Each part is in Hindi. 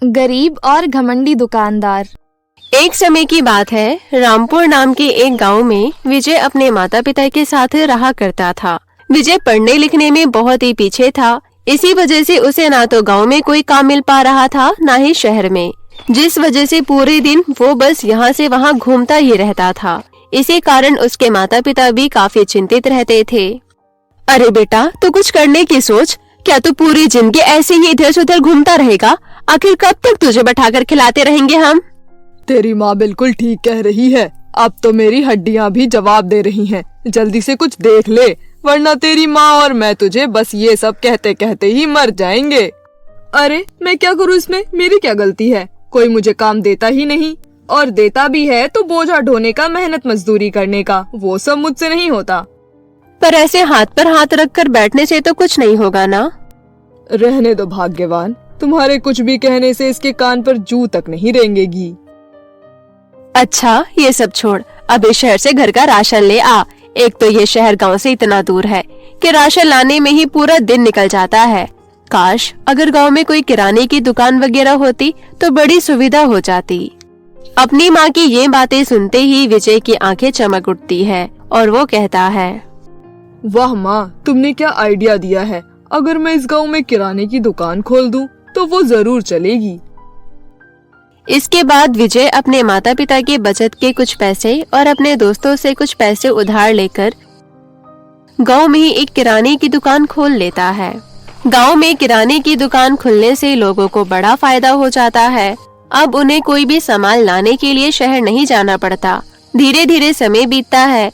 गरीब और घमंडी दुकानदार। एक समय की बात है, रामपुर नाम के एक गांव में विजय अपने माता पिता के साथ रहा करता था। विजय पढ़ने लिखने में बहुत ही पीछे था। इसी वजह से उसे ना तो गांव में कोई काम मिल पा रहा था, ना ही शहर में, जिस वजह से पूरे दिन वो बस यहाँ से वहाँ घूमता ही रहता था। इसी कारण उसके माता पिता भी काफी चिंतित रहते थे। अरे बेटा, तू कुछ करने की सोच। क्या तू पूरी जिंदगी ऐसे ही इधर उधर घूमता रहेगा? आखिर कब तक तुझे बैठाकर खिलाते रहेंगे हम? तेरी माँ बिल्कुल ठीक कह रही है। अब तो मेरी हड्डियाँ भी जवाब दे रही हैं। जल्दी से कुछ देख ले, वरना तेरी माँ और मैं तुझे बस ये सब कहते कहते ही मर जाएंगे। अरे मैं क्या करूँ इसमें? मेरी क्या गलती है? कोई मुझे काम देता ही नहीं, और देता भी है तो बोझा ढोने का, मेहनत मजदूरी करने का। वो सब मुझसे नहीं होता। पर ऐसे हाथ पर हाथ रखकर बैठने से तो कुछ नहीं होगा ना? रहने दो भाग्यवान, तुम्हारे कुछ भी कहने से इसके कान पर जू तक नहीं रेंगेगी। अच्छा, ये सब छोड़, अब इस शहर से घर का राशन ले आ। एक तो ये शहर गांव से इतना दूर है कि राशन लाने में ही पूरा दिन निकल जाता है। काश अगर गांव में कोई किराने की दुकान वगैरह होती तो बड़ी सुविधा हो जाती। अपनी माँ की ये बातें सुनते ही विजय की आंखें चमक उठती है और वो कहता है, वाह माँ, तुमने क्या आइडिया दिया है। अगर मैं इस गांव में किराने की दुकान खोल दूं तो वो जरूर चलेगी। इसके बाद विजय अपने माता पिता के बचत के कुछ पैसे और अपने दोस्तों से कुछ पैसे उधार लेकर गांव में ही एक किराने की दुकान खोल लेता है। गांव में किराने की दुकान खुलने से लोगों को बड़ा फायदा हो जाता है। अब उन्हें कोई भी सामान लाने के लिए शहर नहीं जाना पड़ता। धीरे धीरे समय बीतता है।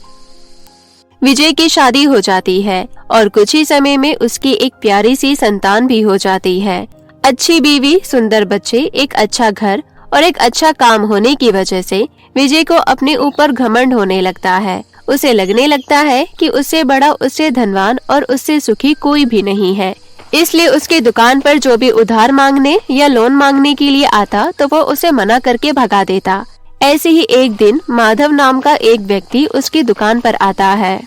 विजय की शादी हो जाती है और कुछ ही समय में उसकी एक प्यारी सी संतान भी हो जाती है। अच्छी बीवी, सुंदर बच्चे, एक अच्छा घर और एक अच्छा काम होने की वजह से विजय को अपने ऊपर घमंड होने लगता है। उसे लगने लगता है कि उससे बड़ा, उससे धनवान और उससे सुखी कोई भी नहीं है। इसलिए उसके दुकान पर जो भी उधार मांगने या लोन मांगने के लिए आता तो वो उसे मना करके भगा देता। ऐसे ही एक दिन माधव नाम का एक व्यक्ति उसकी दुकान पर आता है।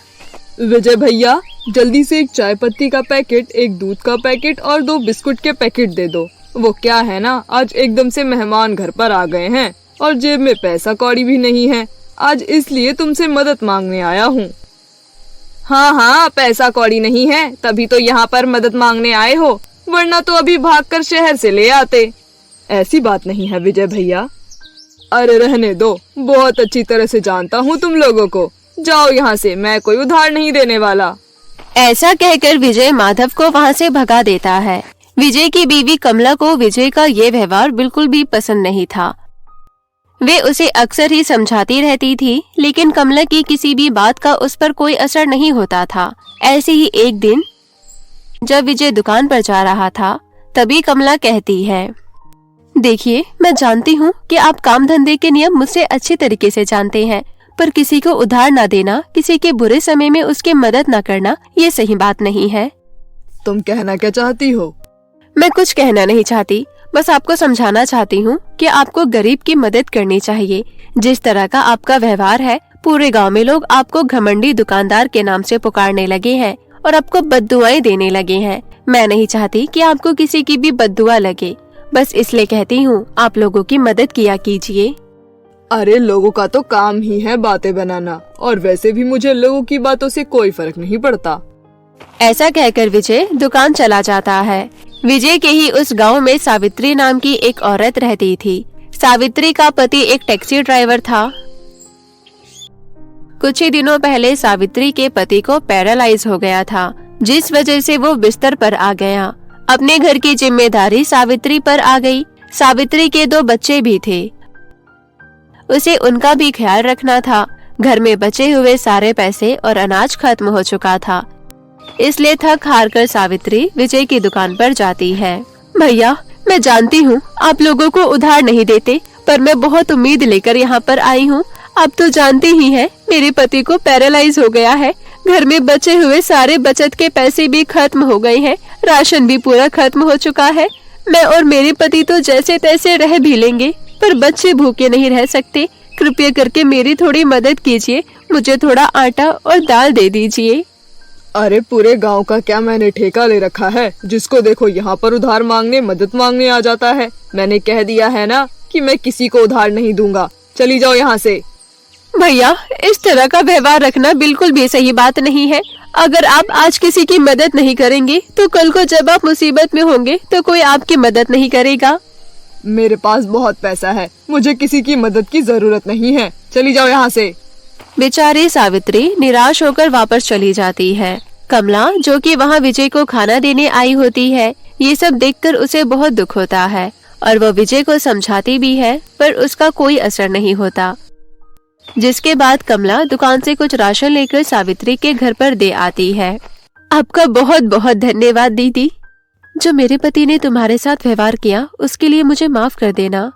विजय भैया, जल्दी से एक चाय पत्ती का पैकेट, एक दूध का पैकेट और 2 बिस्कुट के पैकेट दे दो। वो क्या है ना, आज एकदम से मेहमान घर पर आ गए हैं और जेब में पैसा कौड़ी भी नहीं है। आज इसलिए तुमसे मदद मांगने आया हूँ। हाँ हाँ, पैसा कौड़ी नहीं है तभी तो यहाँ पर मदद मांगने आए हो, वरना तो अभी भागकर शहर से ले आते। ऐसी बात नहीं है विजय भैया। अरे रहने दो, बहुत अच्छी तरह से जानता हूँ तुम लोगों को। जाओ यहाँ से, मैं कोई उधार नहीं देने वाला। ऐसा कहकर विजय माधव को वहाँ से भगा देता है। विजय की बीवी कमला को विजय का ये व्यवहार बिल्कुल भी पसंद नहीं था। वे उसे अक्सर ही समझाती रहती थी, लेकिन कमला की किसी भी बात का उस पर कोई असर नहीं होता था। ऐसे ही एक दिन जब विजय दुकान पर जा रहा था, तभी कमला कहती है, देखिए, मैं जानती हूँ कि आप काम धंधे के नियम मुझसे अच्छी तरीके से जानते हैं, पर किसी को उधार ना देना, किसी के बुरे समय में उसकी मदद ना करना, ये सही बात नहीं है। तुम कहना क्या चाहती हो? मैं कुछ कहना नहीं चाहती, बस आपको समझाना चाहती हूँ कि आपको गरीब की मदद करनी चाहिए। जिस तरह का आपका व्यवहार है, पूरे गांव में लोग आपको घमंडी दुकानदार के नाम से पुकारने लगे हैं और आपको बद्दुआएं देने लगे हैं। मैं नहीं चाहती कि आपको किसी की भी बद्दुआ लगे, बस इसलिए कहती हूँ आप लोगों की मदद किया कीजिए। अरे लोगों का तो काम ही है बातें बनाना, और वैसे भी मुझे लोगों की बातों से कोई फर्क नहीं पड़ता। ऐसा कहकर विजय दुकान चला जाता है। विजय के ही उस गांव में सावित्री नाम की एक औरत रहती थी। सावित्री का पति एक टैक्सी ड्राइवर था। कुछ ही दिनों पहले सावित्री के पति को पैरालाइज हो गया था, जिस वजह से वो बिस्तर पर आ गया। अपने घर की जिम्मेदारी सावित्री पर आ गई। सावित्री के 2 बच्चे भी थे, उसे उनका भी ख्याल रखना था। घर में बचे हुए सारे पैसे और अनाज खत्म हो चुका था, इसलिए थक हार कर सावित्री विजय की दुकान पर जाती है। भैया, मैं जानती हूँ आप लोगों को उधार नहीं देते, पर मैं बहुत उम्मीद लेकर यहाँ पर आई हूँ। आप तो जानते ही हैं, मेरे पति को पैरालाइज हो गया है। घर में बचे हुए सारे बचत के पैसे भी खत्म हो गए हैं, राशन भी पूरा खत्म हो चुका है। मैं और मेरे पति तो जैसे तैसे रह भी लेंगे, पर बच्चे भूखे नहीं रह सकते। कृपया करके मेरी थोड़ी मदद कीजिए, मुझे थोड़ा आटा और दाल दे दीजिए। अरे पूरे गांव का क्या मैंने ठेका ले रखा है, जिसको देखो यहाँ पर उधार मांगने मदद मांगने आ जाता है। मैंने कह दिया है ना कि मैं किसी को उधार नहीं दूंगा, चली जाओ यहाँ से। भैया, इस तरह का व्यवहार रखना बिल्कुल भी सही बात नहीं है। अगर आप आज किसी की मदद नहीं करेंगे तो कल को जब आप मुसीबत में होंगे तो कोई आपकी मदद नहीं करेगा। मेरे पास बहुत पैसा है, मुझे किसी की मदद की जरूरत नहीं है, चली जाओ यहाँ से। बेचारी सावित्री निराश होकर वापस चली जाती है। कमला, जो कि वहाँ विजय को खाना देने आई होती है, ये सब देखकर उसे बहुत दुख होता है और वो विजय को समझाती भी है, पर उसका कोई असर नहीं होता। जिसके बाद कमला दुकान से कुछ राशन लेकर सावित्री के घर पर दे आती है। आपका बहुत बहुत धन्यवाद दीदी। जो मेरे पति ने तुम्हारे साथ व्यवहार किया उसके लिए मुझे माफ कर देना।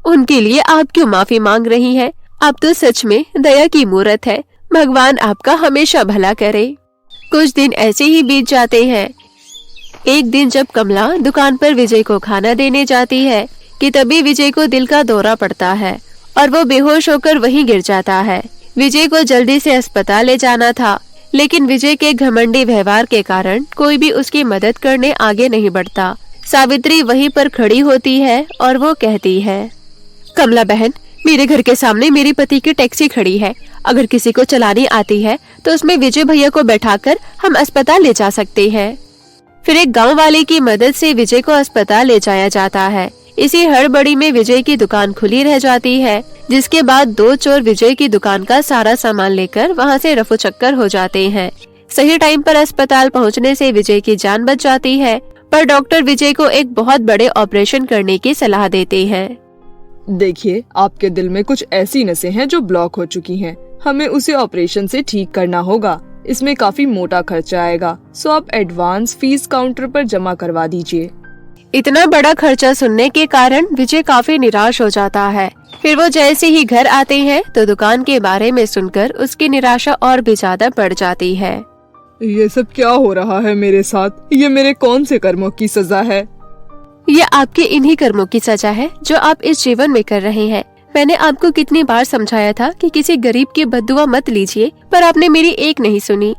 उनके लिए आप क्यों माफी मांग रही हैं? आप तो सच में दया की मूरत है। भगवान आपका हमेशा भला करे। कुछ दिन ऐसे ही बीत जाते हैं। एक दिन जब कमला दुकान पर विजय को खाना देने जाती है कि तभी विजय को दिल का दौरा पड़ता है और वो बेहोश होकर वहीं गिर जाता है। विजय को जल्दी से अस्पताल ले जाना था, लेकिन विजय के घमंडी व्यवहार के कारण कोई भी उसकी मदद करने आगे नहीं बढ़ता। सावित्री वहीं पर खड़ी होती है और वो कहती है, कमला बहन, मेरे घर के सामने मेरे पति की टैक्सी खड़ी है। अगर किसी को चलानी आती है तो उसमें विजय भैया को बैठाकर हम अस्पताल ले जा सकते हैं। फिर एक गांव वाले की मदद से विजय को अस्पताल ले जाया जाता है। इसी हड़बड़ी में विजय की दुकान खुली रह जाती है, जिसके बाद दो चोर विजय की दुकान का सारा सामान लेकर वहां से रफू चक्कर हो जाते हैं। सही टाइम पर अस्पताल पहुंचने से विजय की जान बच जाती है, पर डॉक्टर विजय को एक बहुत बड़े ऑपरेशन करने की सलाह देते हैं। देखिए, आपके दिल में कुछ ऐसी नसें हैं जो ब्लॉक हो चुकी हैं। हमें उसे ऑपरेशन से ठीक करना होगा। इसमें काफी मोटा खर्चा आएगा, सो आप एडवांस फीस काउंटर पर जमा करवा दीजिए। इतना बड़ा खर्चा सुनने के कारण विजय काफी निराश हो जाता है। फिर वो जैसे ही घर आते हैं तो दुकान के बारे में सुनकर उसकी निराशा और भी ज्यादा बढ़ जाती है। ये सब क्या हो रहा है मेरे साथ? ये मेरे कौन से कर्मों की सजा है? ये आपके इन्हीं कर्मों की सजा है जो आप इस जीवन में कर रहे हैं। मैंने आपको कितनी बार समझाया था कि किसी गरीब की बद्दुआ मत लीजिए, पर आपने मेरी एक नहीं सुनी।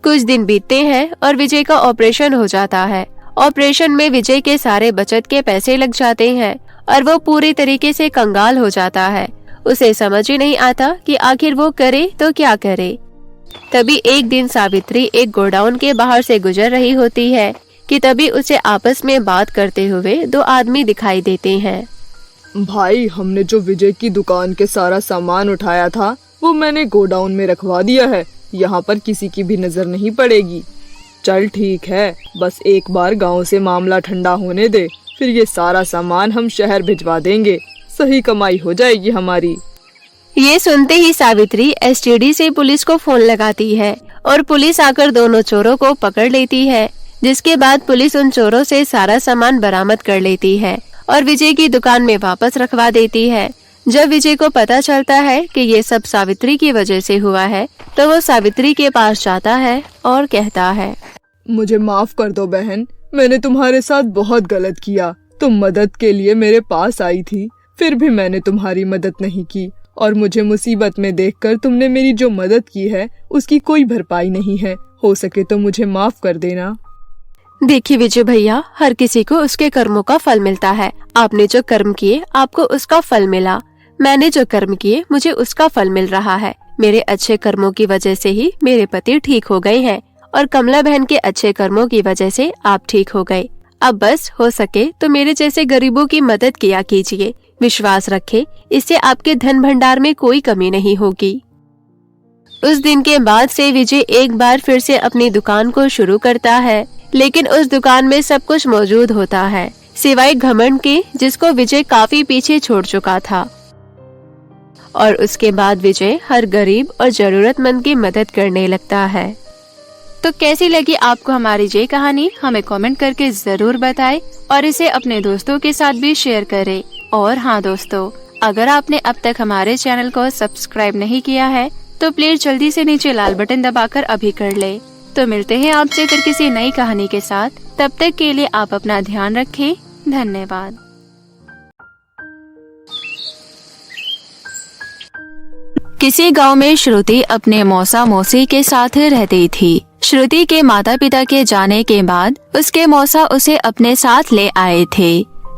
कुछ दिन बीतते हैं और विजय का ऑपरेशन हो जाता है। ऑपरेशन में विजय के सारे बचत के पैसे लग जाते हैं और वो पूरी तरीके से कंगाल हो जाता है। उसे समझ ही नहीं आता कि आखिर वो करे तो क्या करे। तभी एक दिन सावित्री एक गोडाउन के बाहर से गुजर रही होती है कि तभी उसे आपस में बात करते हुए दो आदमी दिखाई देते हैं। भाई, हमने जो विजय की दुकान के सारा सामान उठाया था वो मैंने गोडाउन में रखवा दिया है। यहाँ पर किसी की भी नजर नहीं पड़ेगी। चल ठीक है, बस एक बार गांव से मामला ठंडा होने दे, फिर ये सारा सामान हम शहर भिजवा देंगे। सही कमाई हो जाएगी हमारी। ये सुनते ही सावित्री एसटीडी से पुलिस को फोन लगाती है और पुलिस आकर दोनों चोरों को पकड़ लेती है। जिसके बाद पुलिस उन चोरों से सारा सामान बरामद कर लेती है और विजय की दुकान में वापस रखवा देती है। जब विजय को पता चलता है कि ये सब सावित्री की वजह से हुआ है, तो वो सावित्री के पास जाता है और कहता है, मुझे माफ कर दो बहन, मैंने तुम्हारे साथ बहुत गलत किया। तुम मदद के लिए मेरे पास आई थी, फिर भी मैंने तुम्हारी मदद नहीं की और मुझे मुसीबत में देखकर तुमने मेरी जो मदद की है उसकी कोई भरपाई नहीं है। हो सके तो मुझे माफ कर देना। देखिए विजय भैया, हर किसी को उसके कर्मों का फल मिलता है। आपने जो कर्म किए आपको उसका फल मिला, मैंने जो कर्म किए मुझे उसका फल मिल रहा है। मेरे अच्छे कर्मों की वजह से ही मेरे पति ठीक हो गए हैं और कमला बहन के अच्छे कर्मों की वजह से आप ठीक हो गए। अब बस हो सके तो मेरे जैसे गरीबों की मदद किया कीजिए। विश्वास रखे, इससे आपके धन भंडार में कोई कमी नहीं होगी। उस दिन के बाद से विजय एक बार फिर से अपनी दुकान को शुरू करता है, लेकिन उस दुकान में सब कुछ मौजूद होता है सिवाय घमंड के, जिसको विजय काफी पीछे छोड़ चुका था। और उसके बाद विजय हर गरीब और जरूरतमंद की मदद करने लगता है। तो कैसी लगी आपको हमारी ये कहानी? हमें कमेंट करके जरूर बताएं और इसे अपने दोस्तों के साथ भी शेयर करें। और हाँ दोस्तों, अगर आपने अब तक हमारे चैनल को सब्सक्राइब नहीं किया है तो प्लीज जल्दी से नीचे लाल बटन दबाकर अभी कर ले। तो मिलते हैं आपसे फिर किसी नई कहानी के साथ। तब तक के लिए आप अपना ध्यान रखें। धन्यवाद। किसी गांव में श्रुति अपने मौसा मौसी के साथ रहती थी। श्रुति के माता पिता के जाने के बाद उसके मौसा उसे अपने साथ ले आए थे।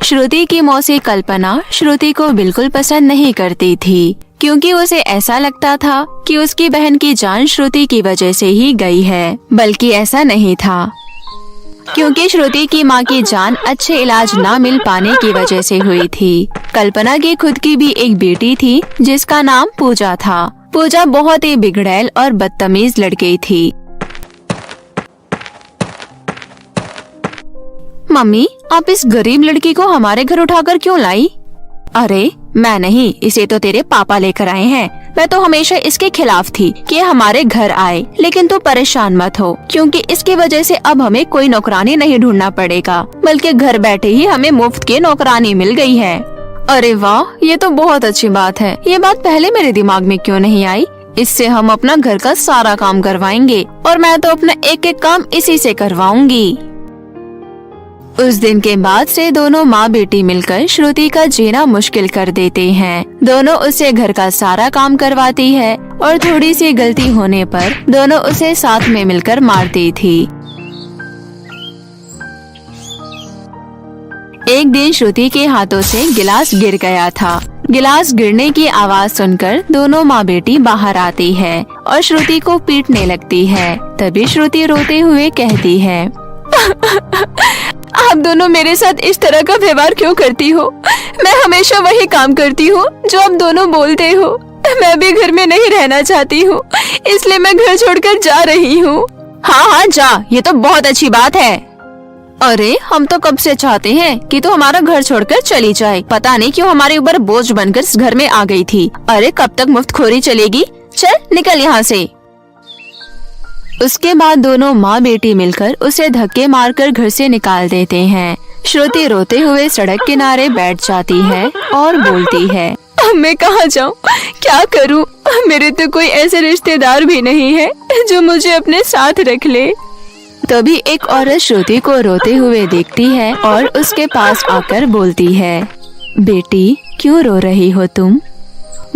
श्रुति की मौसी कल्पना श्रुति को बिल्कुल पसंद नहीं करती थी, क्योंकि उसे ऐसा लगता था कि उसकी बहन की जान श्रुति की वजह से ही गई है, बल्कि ऐसा नहीं था, क्योंकि श्रुति की माँ की जान अच्छे इलाज ना मिल पाने की वजह से हुई थी। कल्पना की खुद की भी एक बेटी थी जिसका नाम पूजा था। पूजा बहुत ही बिगड़ैल और बदतमीज लड़की थी। मम्मी, आप इस गरीब लड़की को हमारे घर उठाकर क्यों लाई? अरे मैं नहीं, इसे तो तेरे पापा लेकर आए हैं। मैं तो हमेशा इसके खिलाफ थी कि हमारे घर आए, लेकिन तू परेशान मत हो, क्योंकि इसकी वजह से अब हमें कोई नौकरानी नहीं ढूंढना पड़ेगा, बल्कि घर बैठे ही हमें मुफ्त की नौकरानी मिल गई है। अरे वाह, ये तो बहुत अच्छी बात है। ये बात पहले मेरे दिमाग में क्यों नहीं आई? इससे हम अपना घर का सारा काम करवाएंगे और मैं तो अपना एक एक काम इसी से करवाऊंगी। उस दिन के बाद से दोनों माँ बेटी मिलकर श्रुति का जीना मुश्किल कर देते हैं। दोनों उसे घर का सारा काम करवाती है और थोड़ी सी गलती होने पर दोनों उसे साथ में मिलकर मारती थी। एक दिन श्रुति के हाथों से गिलास गिर गया था। गिलास गिरने की आवाज सुनकर दोनों माँ बेटी बाहर आती है और श्रुति को पीटने लगती है। तभी श्रुति रोते हुए कहती है, आप दोनों मेरे साथ इस तरह का व्यवहार क्यों करती हो? मैं हमेशा वही काम करती हूँ जो आप दोनों बोलते हो। मैं भी घर में नहीं रहना चाहती हूँ, इसलिए मैं घर छोड़कर जा रही हूँ। हाँ जा, ये तो बहुत अच्छी बात है। अरे हम तो कब से चाहते हैं कि तू हमारा घर छोड़कर चली जाए। पता नहीं क्यों हमारे ऊपर बोझ बनकर इस घर में आ गई थी। अरे कब तक मुफ्तखोरी चलेगी? चल निकल यहाँ से। उसके बाद दोनों माँ बेटी मिलकर उसे धक्के मारकर घर से निकाल देते हैं। श्रुति रोते हुए सड़क किनारे बैठ जाती है और बोलती है, मैं कहाँ जाऊँ, क्या करूँ? मेरे तो कोई ऐसे रिश्तेदार भी नहीं है जो मुझे अपने साथ रख ले। तभी एक औरत श्रुति को रोते हुए देखती है और उसके पास आकर बोलती है, बेटी क्यों रो रही हो तुम?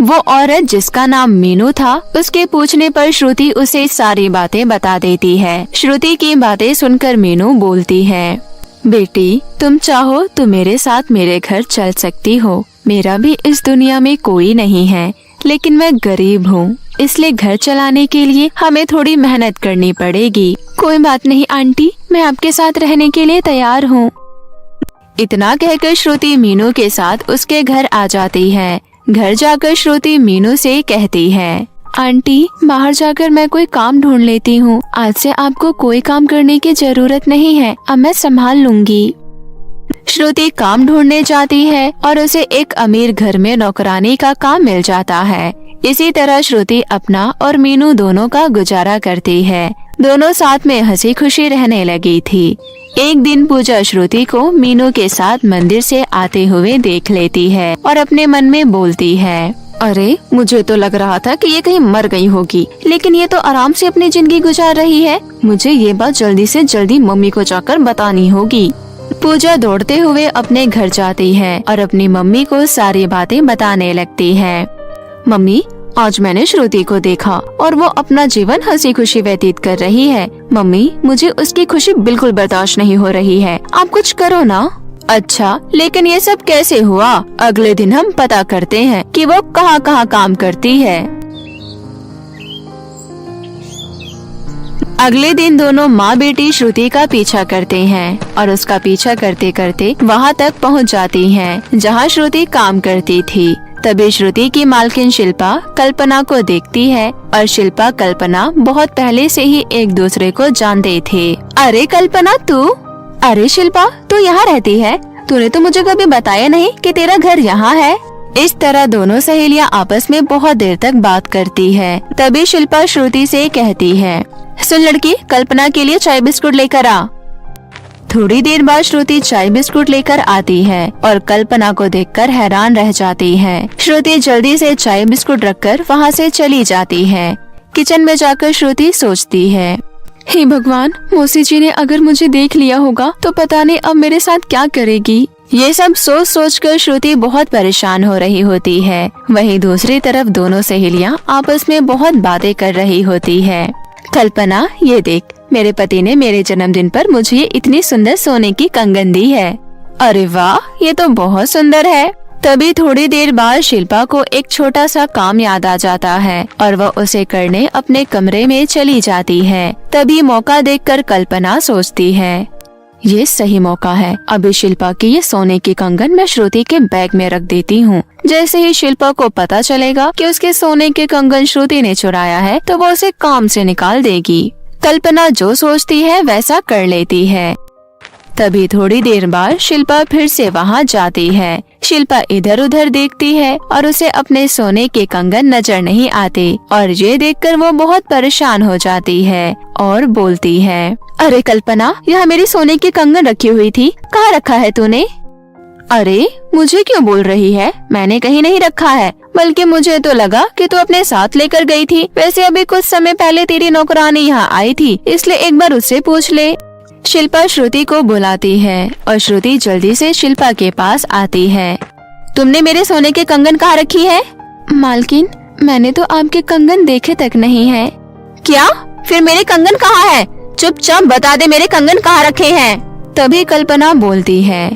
वो औरत जिसका नाम मीनू था, उसके पूछने पर श्रुति उसे सारी बातें बता देती है। श्रुति की बातें सुनकर मीनू बोलती है, बेटी तुम चाहो तो मेरे साथ मेरे घर चल सकती हो। मेरा भी इस दुनिया में कोई नहीं है, लेकिन मैं गरीब हूँ, इसलिए घर चलाने के लिए हमें थोड़ी मेहनत करनी पड़ेगी। कोई बात नहीं आंटी, मैं आपके साथ रहने के लिए तैयार हूँ। इतना कहकर श्रुति मीनू के साथ उसके घर आ जाती है। घर जाकर श्रुति मीनू से कहती है, आंटी बाहर जाकर मैं कोई काम ढूंढ लेती हूँ। आज से आपको कोई काम करने की जरूरत नहीं है, अब मैं संभाल लूंगी। श्रुति काम ढूंढने जाती है और उसे एक अमीर घर में नौकरानी का काम मिल जाता है। इसी तरह श्रुति अपना और मीनू दोनों का गुजारा करती है। दोनों साथ में हंसी खुशी रहने लगी थी। एक दिन पूजा श्रुति को मीनू के साथ मंदिर से आते हुए देख लेती है और अपने मन में बोलती है, अरे मुझे तो लग रहा था कि ये कहीं मर गई होगी, लेकिन ये तो आराम से अपनी जिंदगी गुजार रही है। मुझे ये बात जल्दी से जल्दी मम्मी को जाकर बतानी होगी। पूजा दौड़ते हुए अपने घर जाती है और अपनी मम्मी को सारी बातें बताने लगती है। मम्मी आज मैंने श्रुति को देखा और वो अपना जीवन हंसी खुशी व्यतीत कर रही है। मम्मी मुझे उसकी खुशी बिल्कुल बर्दाश्त नहीं हो रही है, आप कुछ करो ना। अच्छा लेकिन ये सब कैसे हुआ? अगले दिन हम पता करते हैं कि वो कहाँ कहाँ काम करती है। अगले दिन दोनों माँ बेटी श्रुति का पीछा करते हैं और उसका पीछा करते करते वहाँ तक पहुँच जाती हैं जहाँ श्रुति काम करती थी। तभी श्रुति की मालकिन शिल्पा कल्पना को देखती है और शिल्पा कल्पना बहुत पहले से ही एक दूसरे को जानते थे। अरे कल्पना तू? अरे शिल्पा तू यहाँ रहती है? तूने तो मुझे कभी बताया नहीं कि तेरा घर यहाँ है। इस तरह दोनों सहेलियाँ आपस में बहुत देर तक बात करती है। तभी शिल्पा श्रुति से कहती है, सुन लड़की, कल्पना के लिए चाय बिस्कुट लेकर आ। थोड़ी देर बाद श्रुति चाय बिस्कुट लेकर आती है और कल्पना को देखकर हैरान रह जाती है। श्रुति जल्दी से चाय बिस्कुट रखकर वहाँ से चली जाती है। किचन में जाकर श्रुति सोचती है, हे भगवान, मौसी जी ने अगर मुझे देख लिया होगा तो पता नहीं अब मेरे साथ क्या करेगी। ये सब सोच सोच कर श्रुति बहुत परेशान हो रही होती है। वहीं दूसरी तरफ दोनों सहेलियां आपस में बहुत बातें कर रही होती है। कल्पना, ये देख, मेरे पति ने मेरे जन्मदिन पर मुझे इतनी सुंदर सोने की कंगन दी है। अरे वाह, ये तो बहुत सुंदर है। तभी थोड़ी देर बाद शिल्पा को एक छोटा सा काम याद आ जाता है और वह उसे करने अपने कमरे में चली जाती है। तभी मौका देखकर कल्पना सोचती है, ये सही मौका है। अभी शिल्पा की ये सोने की कंगन मैं श्रुति के बैग में रख देती हूँ। जैसे ही शिल्पा को पता चलेगा कि उसके सोने के कंगन श्रुति ने चुराया है तो वो उसे काम से निकाल देगी। कल्पना जो सोचती है वैसा कर लेती है। तभी थोड़ी देर बाद शिल्पा फिर से वहाँ जाती है। शिल्पा इधर उधर देखती है और उसे अपने सोने के कंगन नजर नहीं आते और ये देखकर वो बहुत परेशान हो जाती है और बोलती है, अरे कल्पना, यहाँ मेरी सोने की कंगन रखी हुई थी, कहाँ रखा है तूने? अरे मुझे क्यों बोल रही है? मैंने कहीं नहीं रखा है, बल्कि मुझे तो लगा कि तू अपने साथ लेकर गई थी। वैसे अभी कुछ समय पहले तेरी नौकरानी यहाँ आई थी, इसलिए एक बार उससे पूछ ले। शिल्पा श्रुति को बुलाती है और श्रुति जल्दी से शिल्पा के पास आती है। तुमने मेरे सोने के कंगन कहाँ रखी है? मालकिन, मैंने तो आपके कंगन देखे तक नहीं है। क्या? फिर मेरे कंगन कहाँ है? चुपचाप बता दे, मेरे कंगन कहाँ रखे हैं? तभी कल्पना बोलती है,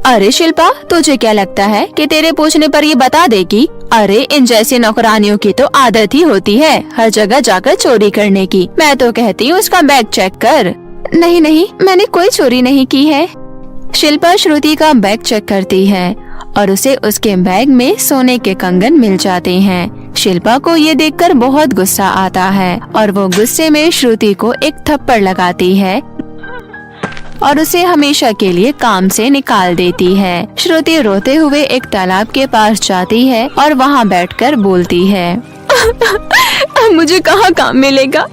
अरे शिल्पा, तुझे क्या लगता है कि तेरे पूछने पर ये बता देगी? अरे इन जैसी नौकरानियों की तो आदत ही होती है हर जगह जाकर चोरी करने की। मैं तो कहती हूँ उसका बैग चेक कर। नहीं नहीं, मैंने कोई चोरी नहीं की है। शिल्पा श्रुति का बैग चेक करती है और उसे उसके बैग में सोने के कंगन मिल जाते हैं। शिल्पा को ये देखकर बहुत गुस्सा आता है और वो गुस्से में श्रुति को एक थप्पड़ लगाती है और उसे हमेशा के लिए काम से निकाल देती है। श्रुति रोते हुए एक तालाब के पास जाती है और वहाँ बैठकर बोलती है, मुझे कहाँ काम मिलेगा?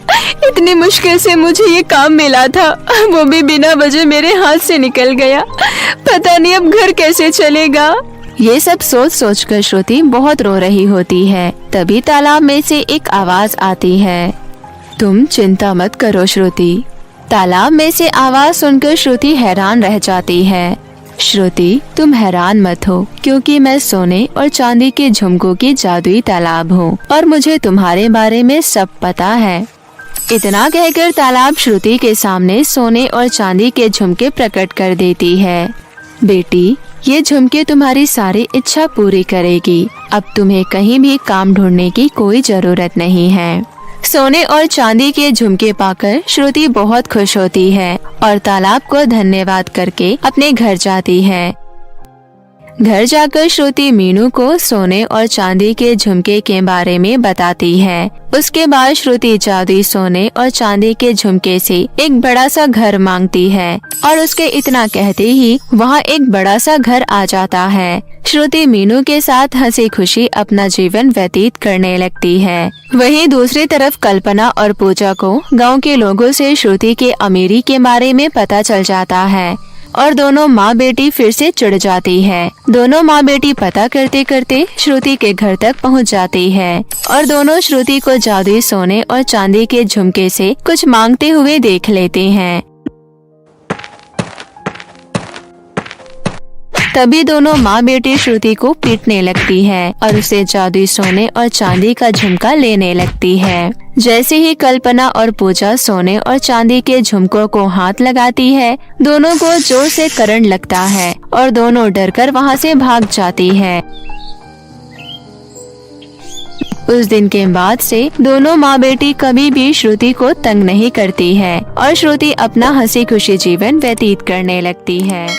इतनी मुश्किल से मुझे ये काम मिला था, वो भी बिना वजह मेरे हाथ से निकल गया। पता नहीं अब घर कैसे चलेगा। ये सब सोच सोच कर श्रुति बहुत रो रही होती है। तभी तालाब में से एक आवाज आती है, तुम चिंता मत करो श्रुति। तालाब में से आवाज सुनकर श्रुति हैरान रह जाती है। श्रुति, तुम हैरान मत हो, क्योंकि मैं सोने और चांदी के झुमकों की जादुई तालाब हूँ और मुझे तुम्हारे बारे में सब पता है। इतना कहकर तालाब श्रुति के सामने सोने और चांदी के झुमके प्रकट कर देती है। बेटी, ये झुमके तुम्हारी सारी इच्छा पूरी करेगी। अब तुम्हें कहीं भी काम ढूंढने की कोई जरूरत नहीं है। सोने और चांदी के झुमके पाकर श्रुति बहुत खुश होती है और तालाब को धन्यवाद करके अपने घर जाती है। घर जाकर श्रुति मीनू को सोने और चांदी के झुमके के बारे में बताती है। उसके बाद श्रुति जादुई सोने और चांदी के झुमके से एक बड़ा सा घर मांगती है और उसके इतना कहते ही वहाँ एक बड़ा सा घर आ जाता है। श्रुति मीनू के साथ हंसी खुशी अपना जीवन व्यतीत करने लगती है। वहीं दूसरी तरफ कल्पना और पूजा को गांव के लोगों से श्रुति के अमीरी के बारे में पता चल जाता है और दोनों माँ बेटी फिर से चिढ़ जाती है। दोनों माँ बेटी पता करते करते श्रुति के घर तक पहुँच जाती है और दोनों श्रुति को जादुई सोने और चांदी के झुमके से कुछ मांगते हुए देख लेते हैं। तभी दोनों माँ बेटी श्रुति को पीटने लगती है और उसे जादुई सोने और चांदी का झुमका लेने लगती है। जैसे ही कल्पना और पूजा सोने और चांदी के झुमकों को हाथ लगाती है, दोनों को जोर से करंट लगता है और दोनों डरकर वहाँ से भाग जाती है। उस दिन के बाद से दोनों माँ बेटी कभी भी श्रुति को तंग नहीं करती है और श्रुति अपना हंसी खुशी जीवन व्यतीत करने लगती है।